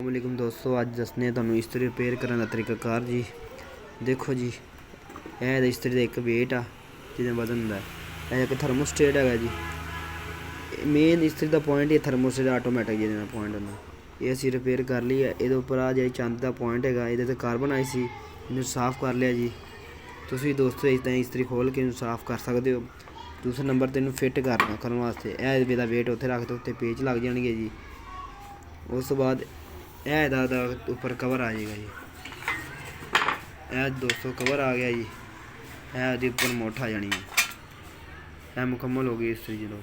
अस्सलामुअलैकुम दोस्तों, अज दसने तुहानूं इस्त्री रिपेयर करने का तरीकाकार जी। देखो जी, यह इस्त्री का एक वेट आ जिहदा वजन हुंदा है। एक थर्मोस्टेट है जी। मेन इस्त्री का पॉइंट ही थर्मोस्टेट आटोमैटिक जिहदा पॉइंट हुंदा। ये असीं रिपेयर कर ली है। ये उपर आ जी चंद का पॉइंट है, ये कार्बन आई सी इन्हूं साफ कर लिया जी। तुसीं दोस्तों इस तरह इस्त्री खोल के साफ कर सकते हो। दूसरे नंबर तो इन्हूं फिट करने वास्ते यह वेट उत्थे रख दो, उत्ते पेच लग जाएंगे जी। उस तो बाद यह ऊपर कवर आ जाएगा जी। यह दोस्तों कवर आ गया जी। यह ऊपर मोठ आ जानी है। यह मुकम्मल हो गई इस्त्री। चलो